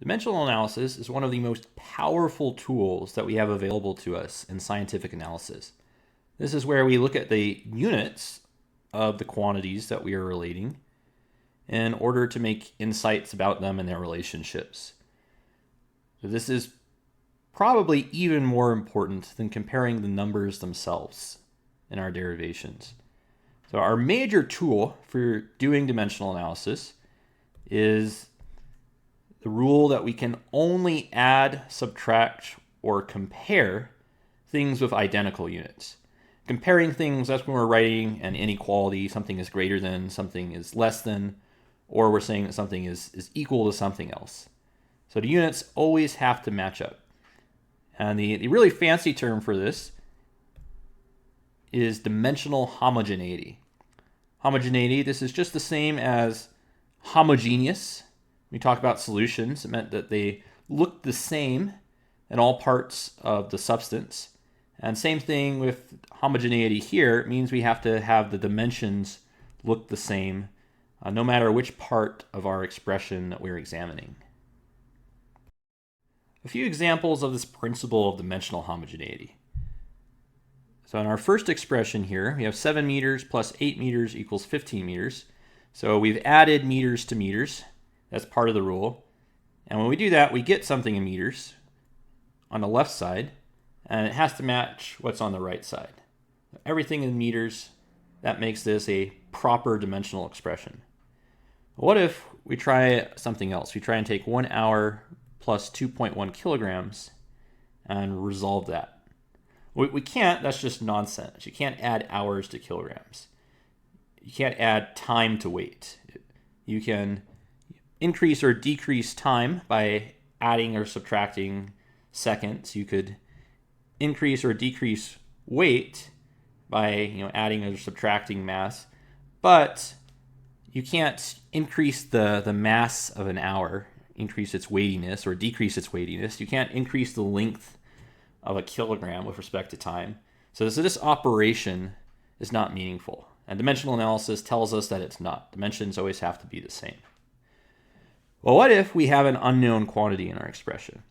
Dimensional analysis is one of the most powerful tools that we have available to us in scientific analysis. This is where we look at the units of the quantities that we are relating in order to make insights about them and their relationships. So this is probably even more important than comparing the numbers themselves in our derivations. So our major tool for doing dimensional analysis is the rule that we can only add, subtract, or compare things with identical units. Comparing things, that's when we're writing an inequality, something is greater than, something is less than, or we're saying that something is equal to something else. So the units always have to match up. And the really fancy term for this is dimensional homogeneity. Homogeneity, this is just the same as homogeneous. We talk about solutions. It meant that they look the same in all parts of the substance. And same thing with homogeneity here. It means we have to have the dimensions look the same no matter which part of our expression that we're examining. A few examples of this principle of dimensional homogeneity. So in our first expression here, we have 7 meters plus 8 meters equals 15 meters. So we've added meters to meters. That's part of the rule. And when we do that, we get something in meters on the left side, and it has to match what's on the right side. Everything in meters, that makes this a proper dimensional expression. What if we try something else? We try and take 1 hour plus 2.1 kilograms and resolve that. We can't, that's just nonsense. You can't add hours to kilograms. You can't add time to weight. You can increase or decrease time by adding or subtracting seconds. You could increase or decrease weight by adding or subtracting mass, but you can't increase the mass of an hour, increase its weightiness or decrease its weightiness. You can't increase the length of a kilogram with respect to time. So this operation is not meaningful. And dimensional analysis tells us that it's not. Dimensions always have to be the same. Well, what if we have an unknown quantity in our expression?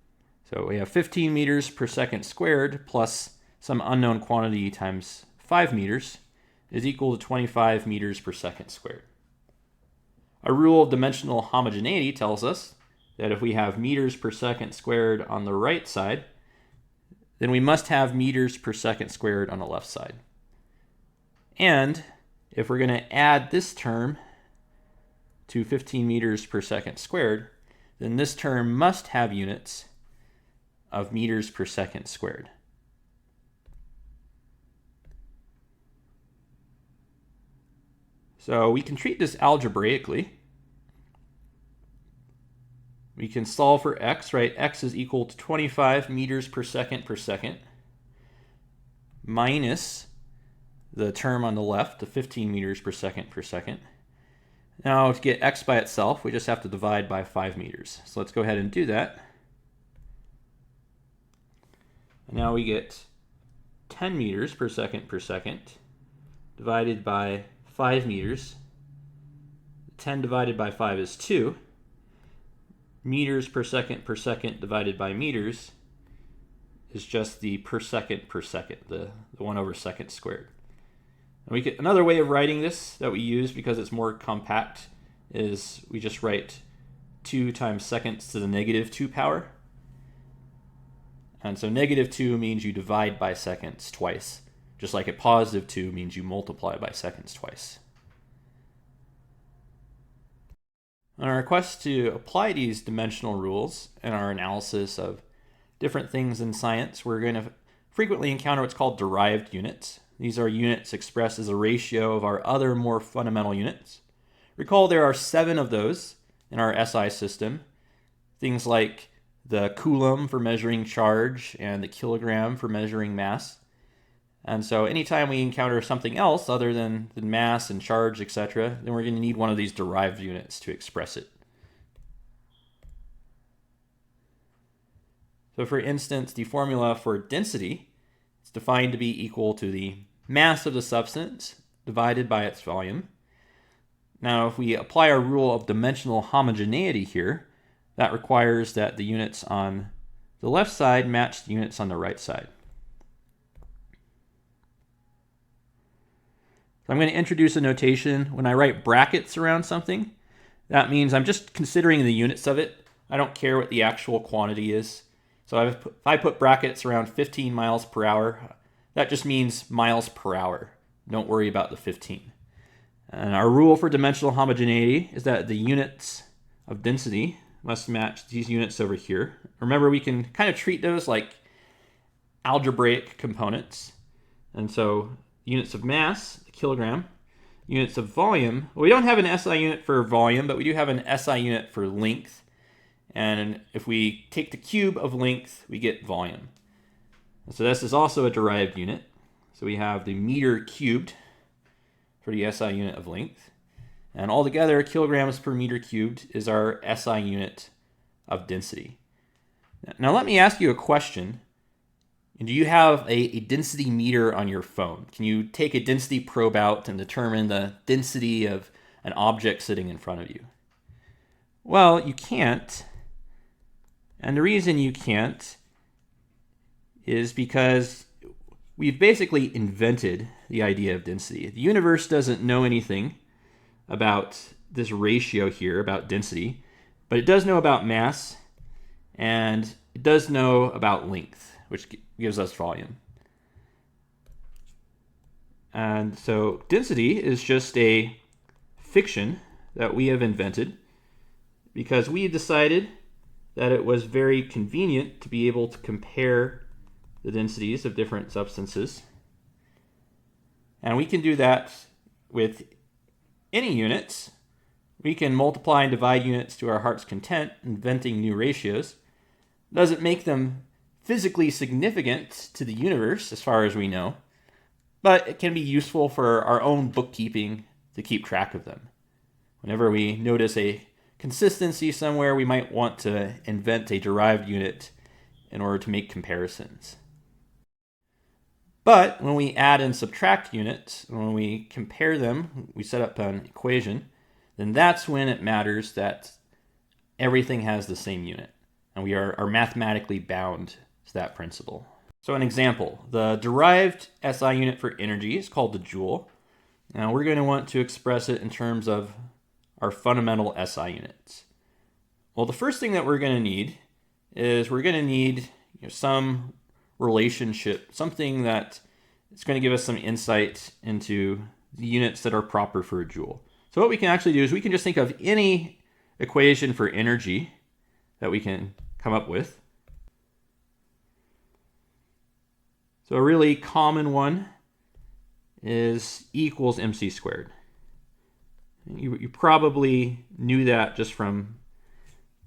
So we have 15 meters per second squared plus some unknown quantity times 5 meters is equal to 25 meters per second squared. Our rule of dimensional homogeneity tells us that if we have meters per second squared on the right side, then we must have meters per second squared on the left side. And if we're going to add this term to 15 meters per second squared, then this term must have units of meters per second squared. So we can treat this algebraically. We can solve for x, right? X is equal to 25 meters per second minus the term on the left, the 15 meters per second. Now to get x by itself, we just have to divide by 5 meters. So let's go ahead and do that. And now we get 10 meters per second divided by 5 meters. 10 divided by 5 is 2. Meters per second divided by meters is just the per second, the 1 over second squared. And another way of writing this that we use because it's more compact is we just write 2 times seconds to the negative 2 power. And so negative 2 means you divide by seconds twice, just like a positive 2 means you multiply by seconds twice. On our quest to apply these dimensional rules in our analysis of different things in science, we're going to frequently encounter what's called derived units. These are units expressed as a ratio of our other more fundamental units. Recall there are 7 of those in our SI system. Things like the coulomb for measuring charge and the kilogram for measuring mass. And so anytime we encounter something else other than mass and charge, etc., then we're going to need one of these derived units to express it. So for instance, the formula for density is defined to be equal to the mass of the substance divided by its volume. Now, if we apply our rule of dimensional homogeneity here, that requires that the units on the left side match the units on the right side. So I'm going to introduce a notation. When I write brackets around something, that means I'm just considering the units of it. I don't care what the actual quantity is. So if I put brackets around 15 miles per hour, that just means miles per hour. Don't worry about the 15. And our rule for dimensional homogeneity is that the units of density must match these units over here. Remember, we can kind of treat those like algebraic components. And so units of mass, the kilogram, units of volume. Well, we don't have an SI unit for volume, but we do have an SI unit for length. And if we take the cube of length, we get volume. And so this is also a derived unit. So we have the meter cubed for the SI unit of length. And altogether, kilograms per meter cubed is our SI unit of density. Now let me ask you a question. Do you have a density meter on your phone? Can you take a density probe out and determine the density of an object sitting in front of you? Well, you can't. And the reason you can't is because we've basically invented the idea of density. The universe doesn't know anything about this ratio here, about density, but it does know about mass, and it does know about length, which gives us volume. And so density is just a fiction that we have invented because we decided that it was very convenient to be able to compare the densities of different substances. And we can do that with any units. We can multiply and divide units to our heart's content, inventing new ratios. Doesn't make them physically significant to the universe as far as we know, but it can be useful for our own bookkeeping to keep track of them. Whenever we notice a consistency somewhere, we might want to invent a derived unit in order to make comparisons. But when we add and subtract units, when we compare them, we set up an equation, then that's when it matters that everything has the same unit. And we are mathematically bound to that principle. So an example, the derived SI unit for energy is called the joule. Now we're going to want to express it in terms of our fundamental SI units. Well, the first thing that we're going to need is we're going to need some relationship, something that is going to give us some insight into the units that are proper for a joule. So what we can actually do is we can just think of any equation for energy that we can come up with. So a really common one is E equals mc squared. You probably knew that just from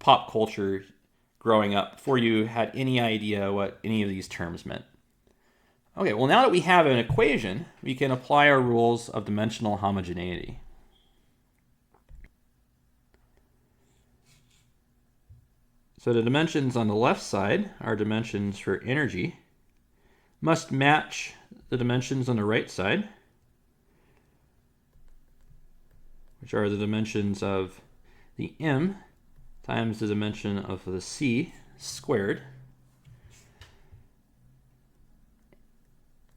pop culture growing up before you had any idea what any of these terms meant. Okay, well now that we have an equation, we can apply our rules of dimensional homogeneity. So the dimensions on the left side, our dimensions for energy, must match the dimensions on the right side, which are the dimensions of the m times the dimension of the c squared.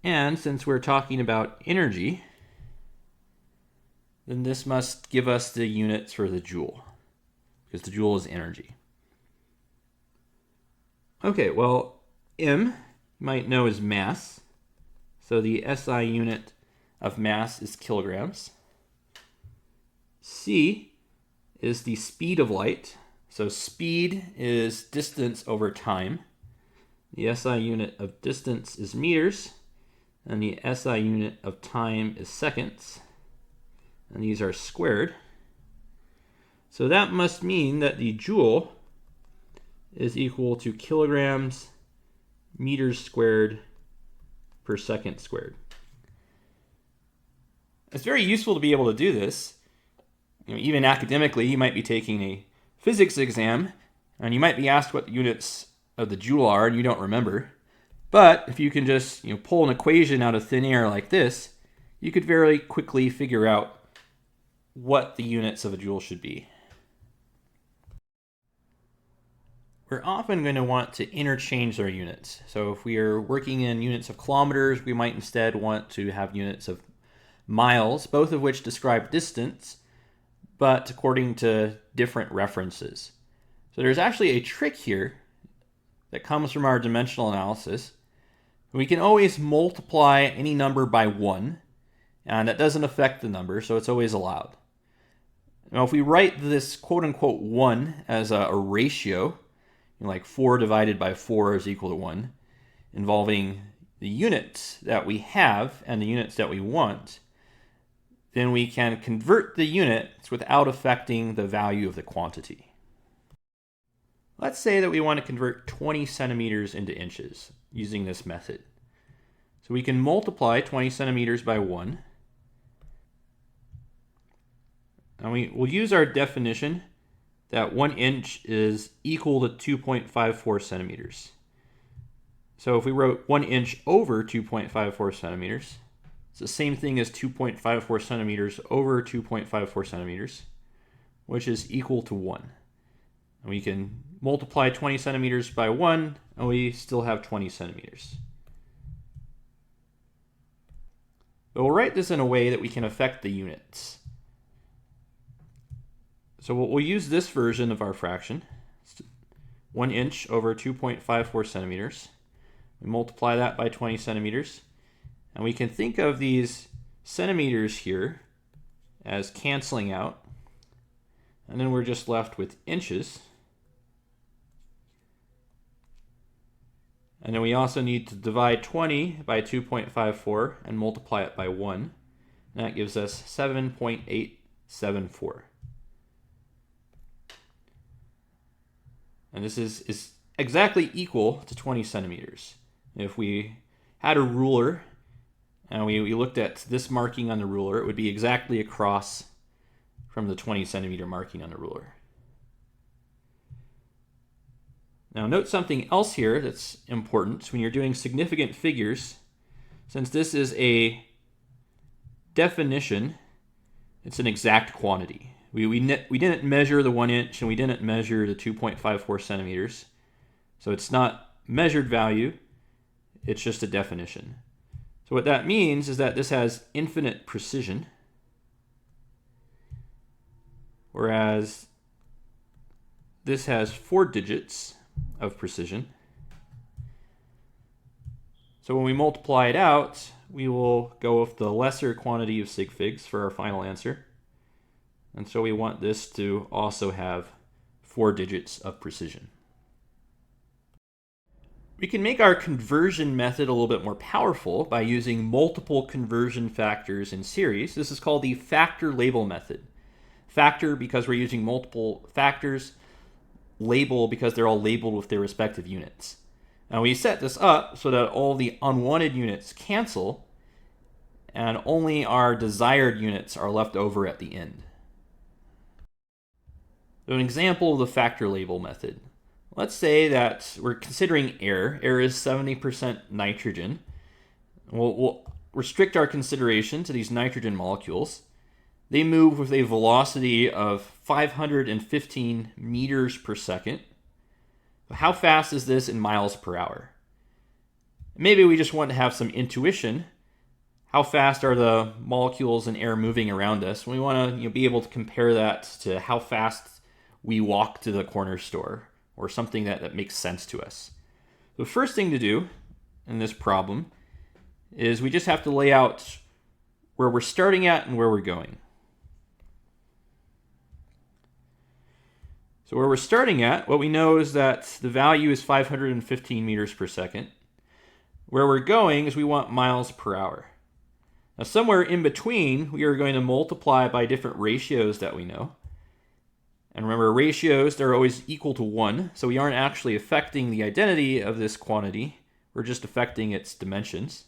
And since we're talking about energy, then this must give us the units for the joule, because the joule is energy. Okay, well, m you might know as mass. So the SI unit of mass is kilograms. C is the speed of light. So speed is distance over time. The SI unit of distance is meters, and the SI unit of time is seconds. And these are squared. So that must mean that the joule is equal to kilograms meters squared per second squared. It's very useful to be able to do this. Even academically, you might be taking a physics exam, and you might be asked what the units of the joule are, and you don't remember. But if you can just pull an equation out of thin air like this, you could very quickly figure out what the units of a joule should be. we're often going to want to interchange our units. So if we are working in units of kilometers, we might instead want to have units of miles, both of which describe distance, but according to different references. So there's actually a trick here that comes from our dimensional analysis. We can always multiply any number by 1, and that doesn't affect the number, so it's always allowed. Now if we write this quote-unquote 1 as a ratio, like 4 divided by 4 is equal to 1, involving the units that we have and the units that we want, then we can convert the units without affecting the value of the quantity. Let's say that we want to convert 20 centimeters into inches using this method. So we can multiply 20 centimeters by 1. And we'll use our definition that 1 inch is equal to 2.54 centimeters. So if we wrote 1 inch over 2.54 centimeters, it's the same thing as 2.54 centimeters over 2.54 centimeters, which is equal to 1. And we can multiply 20 centimeters by 1, and we still have 20 centimeters. But we'll write this in a way that we can affect the units. So we'll use this version of our fraction, 1 inch over 2.54 centimeters. We multiply that by 20 centimeters. And we can think of these centimeters here as canceling out. And then we're just left with inches. And then we also need to divide 20 by 2.54 and multiply it by 1. And that gives us 7.874. And this is exactly equal to 20 centimeters. If we had a ruler and we looked at this marking on the ruler, it would be exactly across from the 20 centimeter marking on the ruler. Now note something else here that's important when you're doing significant figures. Since this is a definition, it's an exact quantity. We didn't measure the 1 inch and we didn't measure the 2.54 centimeters. So it's not measured value, it's just a definition. So what that means is that this has infinite precision, whereas this has 4 digits of precision. So when we multiply it out, we will go with the lesser quantity of sig figs for our final answer. And so we want this to also have 4 digits of precision. We can make our conversion method a little bit more powerful by using multiple conversion factors in series. This is called the factor label method. Factor because we're using multiple factors, label because they're all labeled with their respective units. Now we set this up so that all the unwanted units cancel and only our desired units are left over at the end. So an example of the factor label method. Let's say that we're considering air. Air is 70% nitrogen. We'll restrict our consideration to these nitrogen molecules. They move with a velocity of 515 meters per second. How fast is this in miles per hour? Maybe we just want to have some intuition. How fast are the molecules in air moving around us? We want to be able to compare that to how fast we walk to the corner store or something that makes sense to us. The first thing to do in this problem is we just have to lay out where we're starting at and where we're going. So where we're starting at, what we know is that the value is 515 meters per second. Where we're going is we want miles per hour. Now somewhere in between, we are going to multiply by different ratios that we know. And remember, ratios, they're always equal to 1, so we aren't actually affecting the identity of this quantity. We're just affecting its dimensions.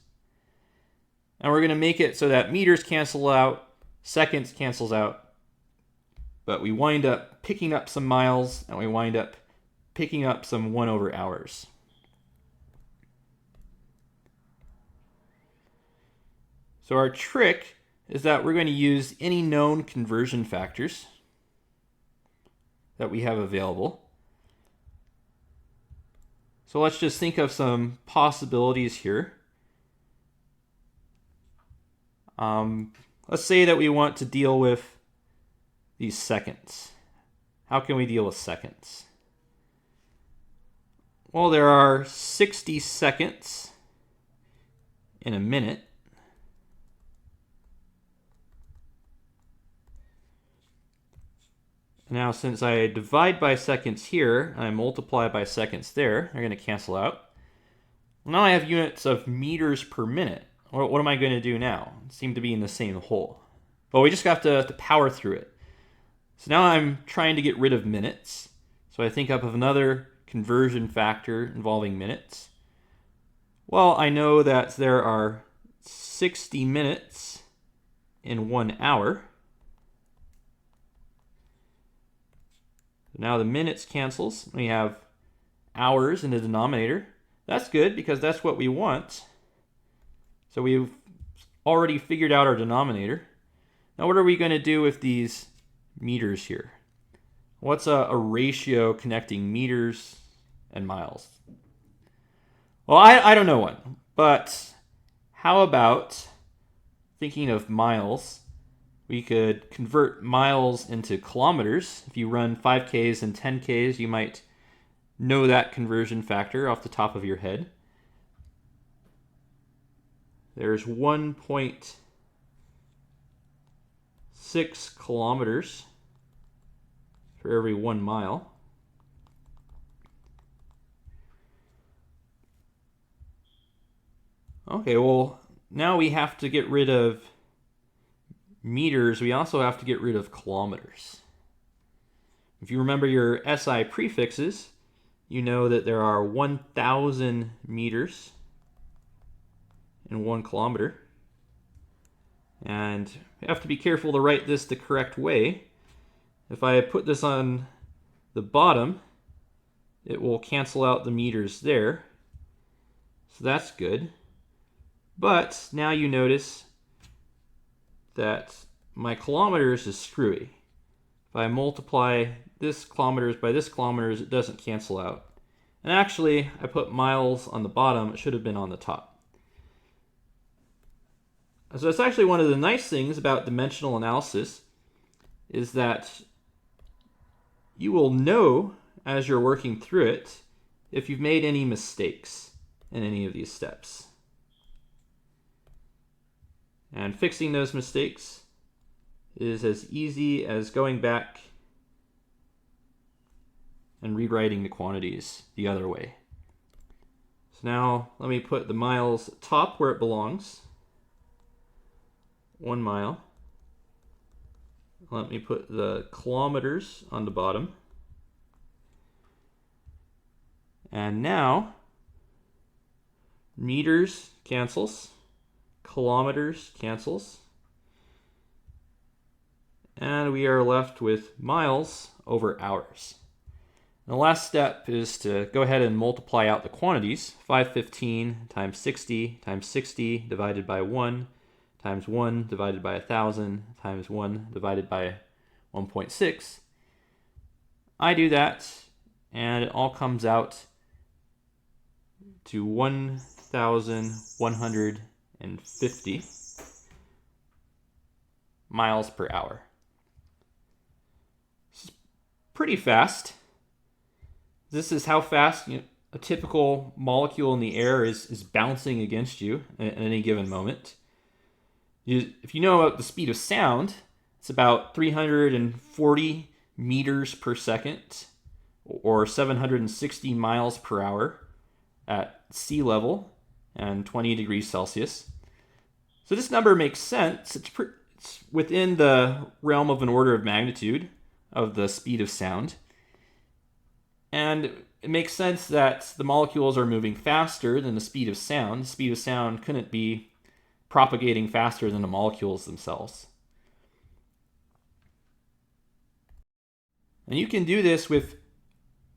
And we're going to make it so that meters cancel out, seconds cancels out, but we wind up picking up some miles, and we wind up picking up some 1/hours. So our trick is that we're going to use any known conversion factors that we have available. So let's just think of some possibilities here. Let's say that we want to deal with these seconds. How can we deal with seconds? Well, there are 60 seconds in a minute. Now, since I divide by seconds here, and I multiply by seconds there, they're going to cancel out. Now I have units of meters per minute. What am I going to do now? Seem to be in the same hole. Well, we just have to power through it. So now I'm trying to get rid of minutes. So I think up of another conversion factor involving minutes. Well, I know that there are 60 minutes in 1 hour. Now the minutes cancels. We have hours in the denominator. That's good because that's what we want. So we've already figured out our denominator. Now what are we going to do with these meters here? What's a ratio connecting meters and miles? Well, I don't know one, but how about thinking of miles? We could convert miles into kilometers. If you run 5Ks and 10Ks, you might know that conversion factor off the top of your head. There's 1.6 kilometers for every 1 mile. Okay, well, now we have to get rid of meters. We also have to get rid of kilometers. If you remember your SI prefixes, you know that there are 1,000 meters in 1 kilometer. And you have to be careful to write this the correct way. If I put this on the bottom, it will cancel out the meters there. So that's good. But now you notice that my kilometers is screwy. If I multiply this kilometers by this kilometers, it doesn't cancel out. And actually, I put miles on the bottom. It should have been on the top. So that's actually one of the nice things about dimensional analysis is that you will know as you're working through it if you've made any mistakes in any of these steps. And fixing those mistakes is as easy as going back and rewriting the quantities the other way. So now let me put the miles top where it belongs. 1 mile. Let me put the kilometers on the bottom. And now meters cancels. Kilometers cancels. And we are left with miles over hours. And the last step is to go ahead and multiply out the quantities. 515 times 60 times 60 divided by 1 times 1 divided by 1,000 times 1 divided by 1.6. I do that, and it all comes out to 1,150 miles per hour. This is pretty fast. This is how fast a typical molecule in the air is bouncing against you at any given moment. If you know about the speed of sound, it's about 340 meters per second or 760 miles per hour at sea level and 20 degrees Celsius. So this number makes sense. It's within the realm of an order of magnitude of the speed of sound. And it makes sense that the molecules are moving faster than the speed of sound. The speed of sound couldn't be propagating faster than the molecules themselves. And you can do this with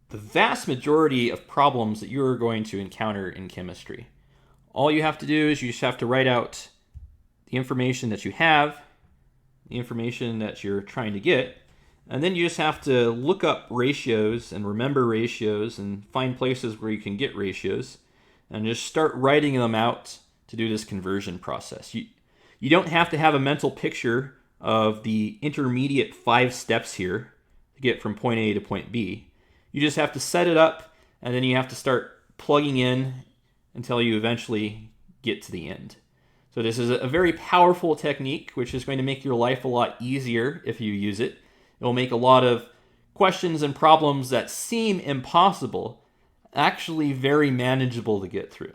the vast majority of problems that you're going to encounter in chemistry. All you have to do is you just have to write out the information that you have, the information that you're trying to get, And then you just have to look up ratios and remember ratios and find places where you can get ratios and just start writing them out to do this conversion process. You don't have to have a mental picture of the intermediate 5 steps here to get from point A to point B. You just have to set it up, and then you have to start plugging in until you eventually get to the end. So this is a very powerful technique, which is going to make your life a lot easier if you use it. It will make a lot of questions and problems that seem impossible actually very manageable to get through.